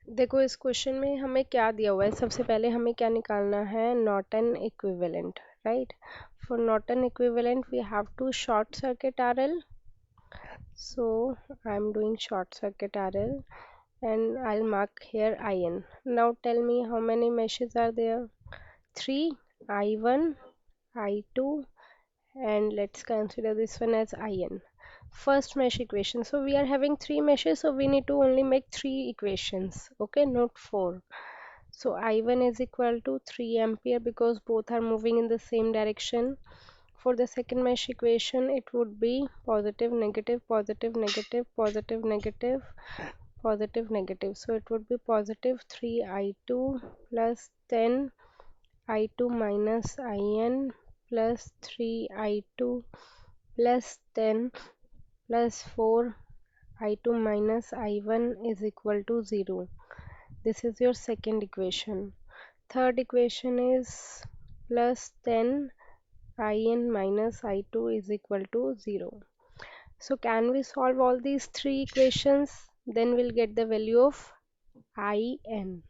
देखो इस क्वेश्चन में हमें क्या दिया हुआ है, सबसे पहले हमें क्या निकालना है, Norton equivalent, right. For Norton equivalent we have to short circuit RL. So I'm doing short circuit RL and I'll mark here IN. Now tell me how many meshes are there? 3, I1, I2, and let's consider this one as IN. First mesh equation. So we are having 3 meshes, so we need to only make 3 equations, okay, not 4. So I1 is equal to 3 ampere because both are moving in the same direction. For the second mesh equation, it would be positive, negative, positive, negative, positive, negative, positive, negative. So it would be positive 3I2 plus 10 I2 minus IN plus 3I2 plus 10 plus 4 I2 minus I1 is equal to 0. This is your second equation. Third equation is plus 10 In minus I2 is equal to 0. So can we solve all these 3 equations? Then we'll get the value of In,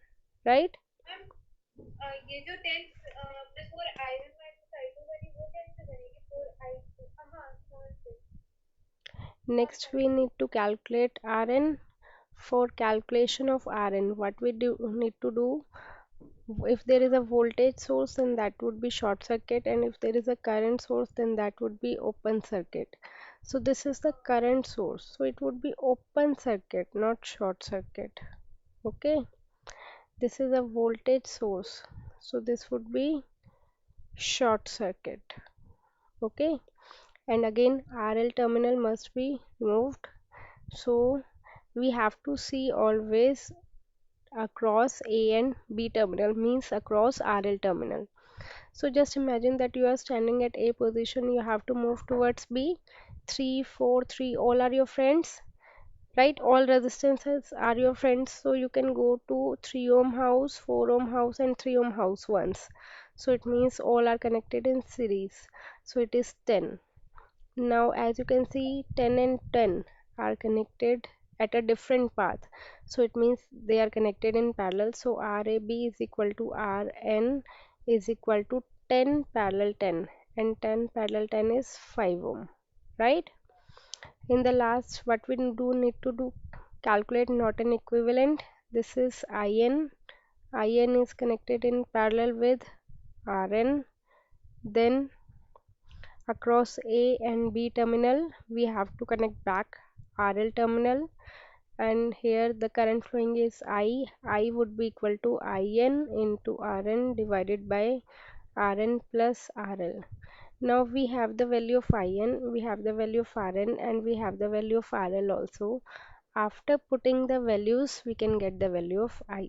right? ये जो 10 plus 4 I1 minus I2 वाली वो कैसे बनेगी 4 I2 हाँ समझ गई Next we need to calculate Rn. For calculation of Rn, what we do need to do, if there is a voltage source then that would be short circuit, and if there is a current source then that would be open circuit. So this is the current source, so it would be open circuit, not short circuit. Okay, this is a voltage source, so this would be short circuit. Okay, and again RL terminal must be removed, so we have to see always across A and B terminal, means across RL terminal. So just imagine that you are standing at A position, you have to move towards B. 3, 4, 3, all are your friends, right? All resistances are your friends, so you can go to 3 ohm house, 4 ohm house and 3 ohm house once. So it means all are connected in series, so it is 10. Now as you can see, 10 and 10 are connected at a different path, so it means they are connected in parallel. So RAB is equal to RN is equal to 10 parallel 10, and 10 parallel 10 is 5 ohm, right? In the last, what we do need to do, calculate Norton equivalent. This is IN. IN is connected in parallel with RN. Then across A and B terminal we have to connect back RL terminal, and here the current flowing is I would be equal to IN into RN divided by RN plus RL. Now we have the value of IN, we have the value of RN, and we have the value of RL also. After putting the values we can get the value of I.